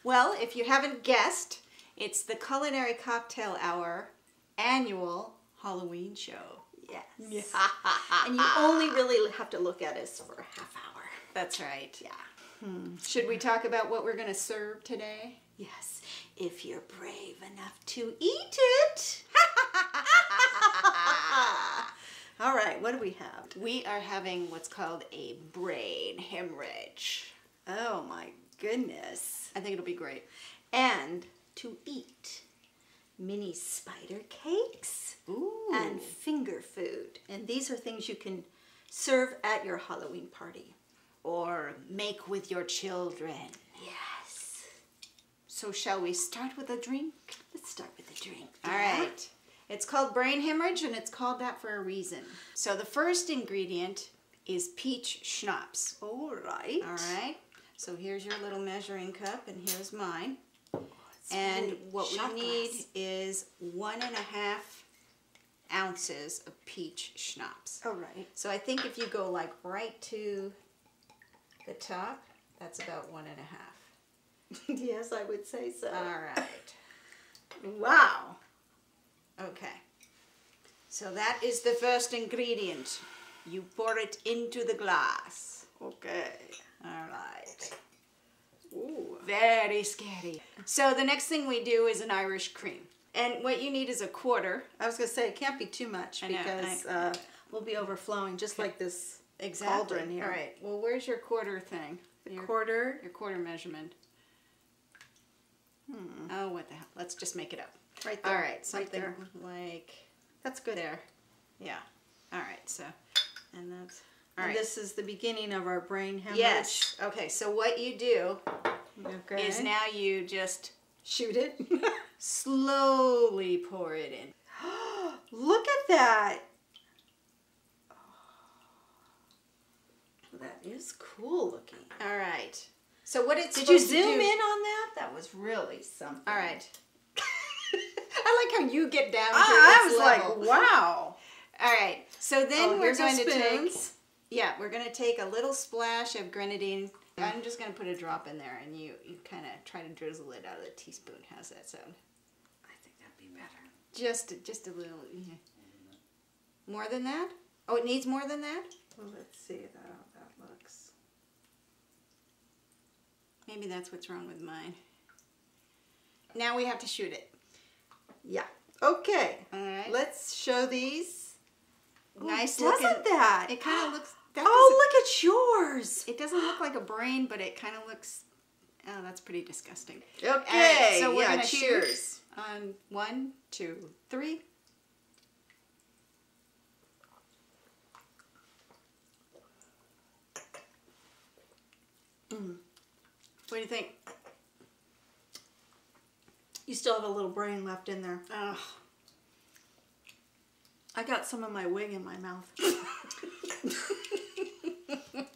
Well, if you haven't guessed, it's the Culinary Cocktail Hour annual Halloween show. Yes. Yeah. And you only really have to look at us for a half hour. That's right. Yeah. Should we talk about what we're going to serve today? Yes, if you're brave enough to eat it. All right, what do we have? We are having what's called a brain hemorrhage. Oh my goodness. I think it'll be great. And to eat mini spider cakes. Ooh. And finger food. And these are things you can serve at your Halloween party. Or make with your children. Yes. So shall we start with a drink? Let's start with the drink. All right. It's called brain hemorrhage, and it's called that for a reason. So the first ingredient is peach schnapps. All right. All right. So here's your little measuring cup, and here's mine. And really what we shot need glass. is 1.5 ounces of peach schnapps. All right. So I think if you go like right to the top, that's about 1.5. Yes, I would say so. All right. Wow. Okay. So that is the first ingredient. You pour it into the glass. Okay. All right. Ooh. Very scary. So the next thing we do is an Irish cream. And what you need is a quarter. I was going to say, it can't be too much I know, because we'll be overflowing, just like this cauldron here. All right. Well, where's your quarter thing? Your Quarter. Your quarter measurement. Oh, what the hell? Let's just make it up. Right there. All right. Something there. like That's good. there. Yeah. All right. So, and that's... All And right. this is the beginning of our brain hemorrhage. Yes. Okay. So what you do Okay. is now you just shoot it. slowly pour it in. Look at that. Oh, that is cool looking. All right. So what it's Did you supposed to zoom do- in on that? That was really something. All right. I like how you get down to I its was level. like, wow. All right. So then we're here's our going to take. spoons. Yeah, we're going to take a little splash of grenadine. I'm just going to put a drop in there, and you kind of try to drizzle it out of the teaspoon. How's that sound? I think that'd be better. Just a little. Yeah. More than that? Oh, it needs more than that? Well, let's see how that looks. Maybe that's what's wrong with mine. Now we have to shoot it. Yeah. Okay. All right. Let's show these. Nice Doesn't looking. that? It kind of looks. That Oh, look at yours. It doesn't look like a brain, but it kind of looks. Oh, that's pretty disgusting. Okay. All right, so we're yeah, gonna cheers. shoot on 1, 2, 3. What do you think? You still have a little brain left in there. Oh, I got some of my wig in my mouth.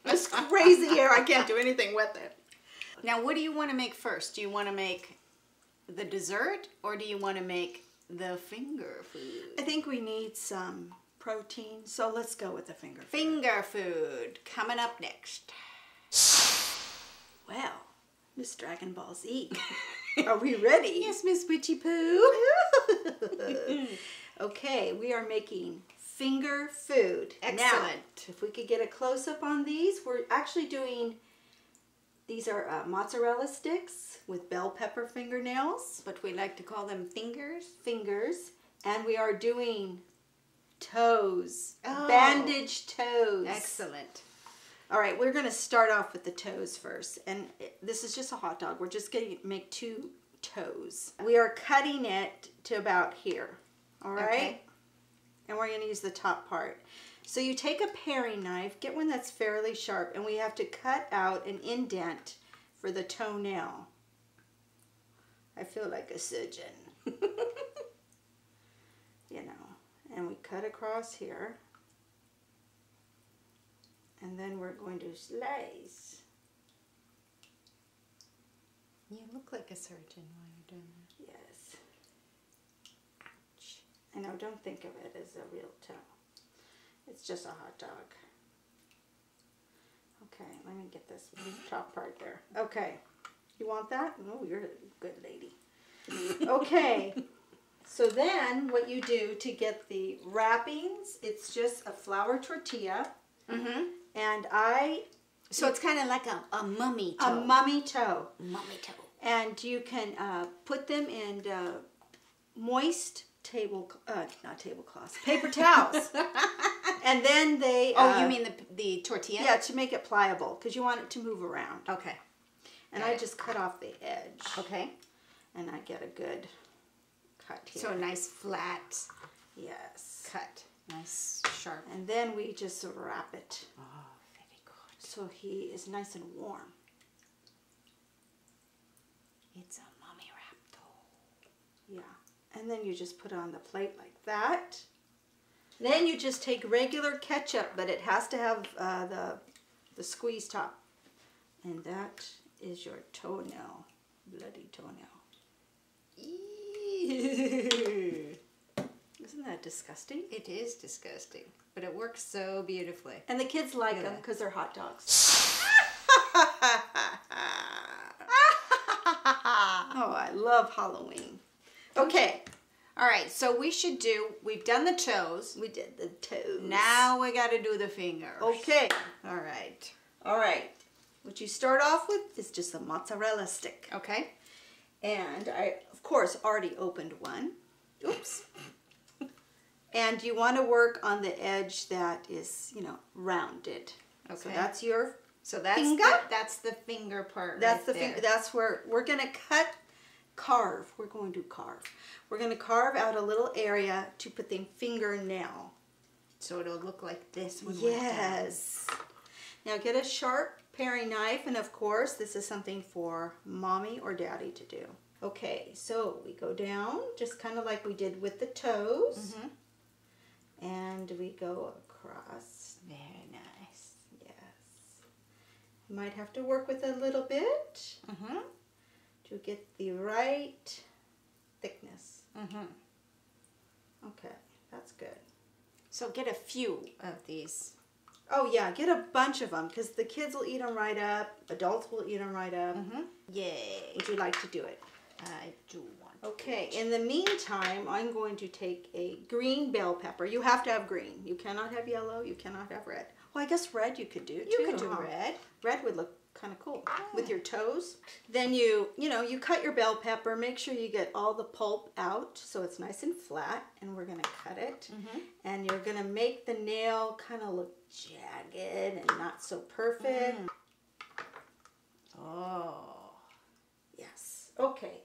It's crazy here. I can't do anything with it. now what do you want to make first? Do you want to make the dessert, or do you want to make the finger food? I think we need some protein, so let's go with the finger food. Finger food coming up next. Well, Miss Dragon Ball Z, are we ready? Yes, Miss Witchy Poo. Okay, we are making finger food. Excellent. Now, if we could get a close-up on these, we're actually doing, these are mozzarella sticks with bell pepper fingernails, But we like to call them fingers. and we are doing toes, Oh. bandaged toes. Excellent. All right, we're going to start off with the toes first, and this is just a hot dog. We're just going to make 2 toes. We are cutting it to about here, all right? Okay. And we're going to use the top part. So you take a paring knife, get one that's fairly sharp, and we have to cut out an indent for the toenail. I feel like a surgeon. You know, and we cut across here. And then we're going to slice. You look like a surgeon while you're doing that. Yes. Ouch. I know, don't think of it as a real toe. It's just a hot dog. Okay, let me get this top part there. Okay, You want that? Oh, you're a good lady. Okay. So then what you do to get the wrappings, it's just a flour tortilla. Mm-hmm. And So it's kind of like a mummy toe. a mummy toe. Mummy toe. And you can put them in moist not tablecloths, paper towels. And then they... oh, you mean the tortilla? Yeah, to make it pliable, because you want it to move around. Okay. And I just cut off the edge. Okay. And I get a good cut here. So a nice flat yes. cut. Nice sharp. And then we just wrap it. Oh, very good. So he is nice and warm. It's a mummy wrap though. Yeah. And then you just put it on the plate like that. Then you just take regular ketchup, but it has to have the squeeze top. And that is your toenail. Bloody toenail. Ew. Isn't that disgusting? It is disgusting, but it works so beautifully. And the kids like Yeah. them because they're hot dogs. Oh, I love Halloween. Okay. All right, so we've done the toes. We did the toes. Now we got to do the fingers. Okay. All right. All right. What you start off with is just a mozzarella stick. Okay. And I, of course, already opened one. Oops. And you want to work on the edge that is, rounded. Okay. So that's your So that's finger? that's the finger part. That's right the there. finger. That's where we're going to carve. We're going to carve. We're going to carve out a little area to put the fingernail. So it'll look like this when we're done. Yes. Now get a sharp paring knife, and of course this is something for mommy or daddy to do. Okay, so we go down just kind of like we did with the toes. Mm-hmm. And we go across. Very nice. Yes. You might have to work with a little bit Mm-hmm. to get the right thickness. Mm-hmm. Okay, that's good. So get a few of these. Oh yeah, get a bunch of them because the kids will eat them right up. Adults will eat them right up. Mm-hmm. Yay. Would you like to do it? I do want to. Okay, in the meantime, I'm going to take a green bell pepper. You have to have green. You cannot have yellow. You cannot have red. Well, I guess red you could do too. You could do huh? red. Red would look kind of cool with your toes. Then you cut your bell pepper. Make sure you get all the pulp out so it's nice and flat. And we're going to cut it. Mm-hmm. And you're going to make the nail kind of look jagged and not so perfect. Mm. Oh. Yes. Okay.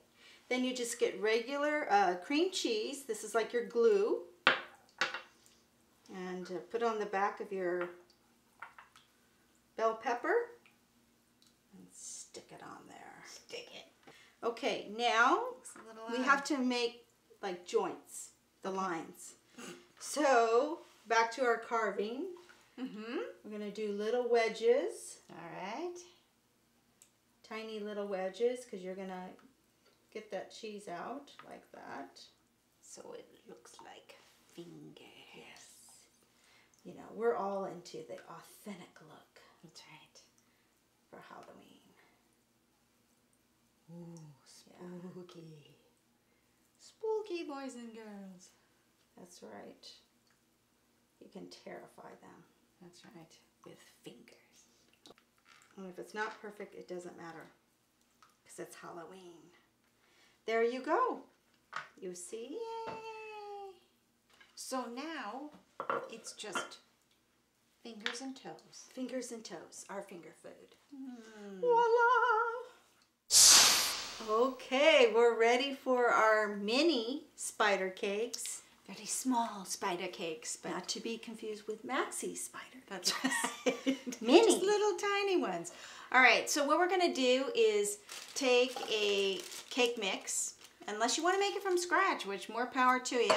Then you just get regular cream cheese. This is like your glue. And put on the back of your bell pepper. And stick it on there. Stick it. Okay, now Looks a little we odd. have to make like joints, the lines. So back to our carving. Mm-hmm. We're going to do little wedges. All right. Tiny little wedges because you're going to get that cheese out like that. So it looks like fingers. Yes. You know, we're all into the authentic look That's right. for Halloween. Ooh, spooky. Spooky boys and girls. That's right. You can terrify them. That's right. With fingers. And if it's not perfect, it doesn't matter because it's Halloween. There you go. You see? Yay! So now it's just fingers and toes. Fingers and toes, our finger food. Mm. Voila! Okay, we're ready for our mini spider cakes. Very small spider cakes, but Not to be confused with Maxie spider. that's right. Mini. Just little tiny ones. All right, so what we're going to do is take a cake mix, unless you want to make it from scratch, which more power to you.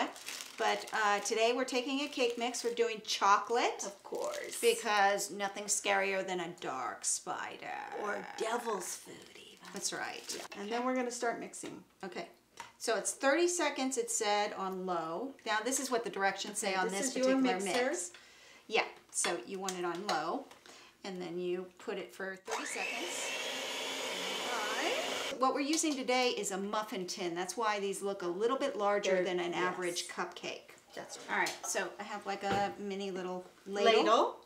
But today we're taking a cake mix. We're doing chocolate. Of course. Because nothing's scarier than a dark spider. Or devil's food even. That's right. And then we're going to start mixing. Okay. So it's 30 seconds, it said, on low. Now this is what the directions say on this particular mix. Yeah, so you want it on low. And then you put it for 30 seconds. Right. what we're using today is a muffin tin. That's why these look a little bit larger than an average cupcake. That's right. All right, so I have like a mini little ladle.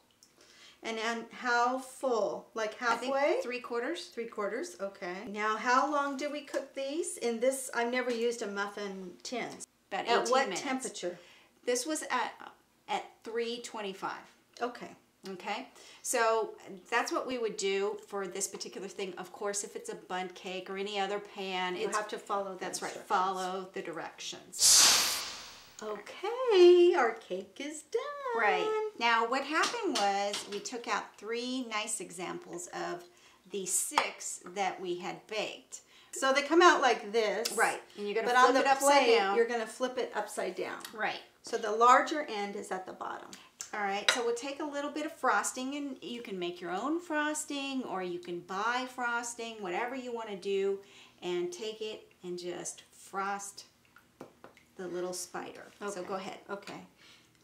And then how full? Like halfway? I think 3/4. 3/4, okay. Now how long do we cook these? In this, I've never used a muffin tin. About 18 minutes. At what temperature? This was at 325. Okay. Okay, so that's what we would do for this particular thing. Of course, if it's a bundt cake or any other pan, you have to follow the That's right, instructions. follow the directions. Okay, our cake is done. Right. Now, what happened was we took out 3 nice examples of the 6 that we had baked. So they come out like this. Right. And you're going to flip flip it upside down. You're going to flip it upside down. Right. So the larger end is at the bottom. All right, so we'll take a little bit of frosting, and you can make your own frosting or you can buy frosting, whatever you want to do, and take it and just frost the little spider. Okay. So go ahead. Okay.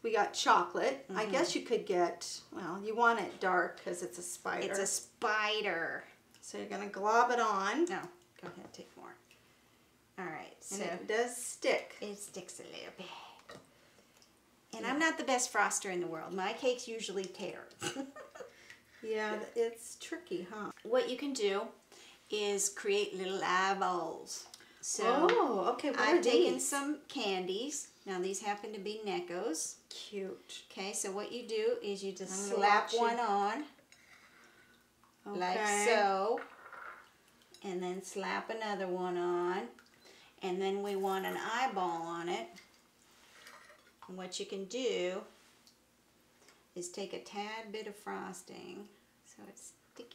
We got chocolate. I guess you could get, well, you want it dark because it's a spider. It's a spider. So you're going to glob it on. No, go ahead, take more. All right, And so it does stick. it sticks a little bit. And I'm not the best froster in the world. My cakes usually tear. Yeah, it's tricky, huh? What you can do is create little eyeballs. So okay. What I've are taken these? some candies. Now these happen to be Neckos. Cute. Okay, so what you do is you just I'm gonna slap watch you. one on, like so, and then slap another one on, and then we want an eyeball on it. And what you can do is take a tad bit of frosting, so it's sticky.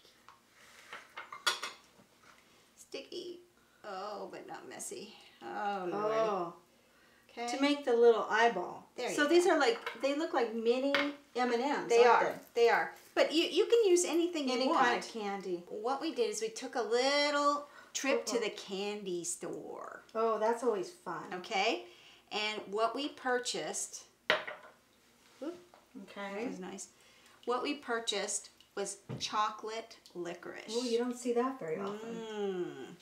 Sticky. Oh, but not messy. Oh, Lord. Oh. Okay. To make the little eyeball. There you so go. these are like, they look like mini M&Ms. They aren't are. They are. But you can use anything you Any want. kind of candy. What we did is we took a little trip to the candy store. Oh, that's always fun. Okay? And what we purchased, Okay. that was nice. What we purchased was chocolate licorice. Oh, you don't see that very often.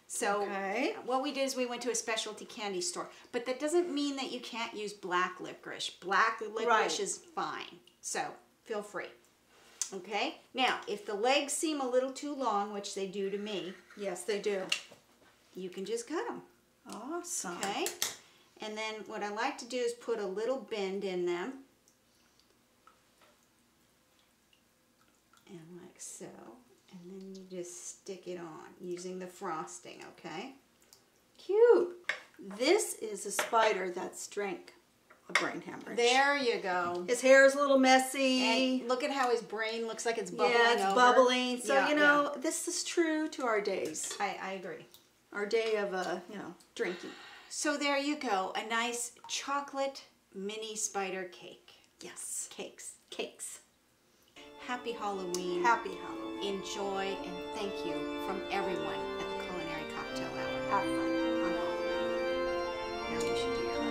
So Okay. what we did is we went to a specialty candy store. But that doesn't mean that you can't use black licorice. Black licorice Right. is fine. So feel free. Okay? Now, if the legs seem a little too long, which they do to me, Yes, they do. you can just cut them. Awesome. Okay? And then what I like to do is put a little bend in them. And like so. And then you just stick it on using the frosting, okay? Cute. This is a spider that's drank a brain hemorrhage. There you go. His hair is a little messy. And look at how his brain looks like it's bubbling Yeah, it's over. bubbling. So, Yeah, you know, this is true to our days. I agree. Our day of, drinking. So there you go. A nice chocolate mini spider cake. Yes. Cakes. Cakes. Happy Halloween. Happy Halloween. Enjoy and thank you from everyone at the Culinary Cocktail Hour. Have fun on Halloween. Now you should do your laugh.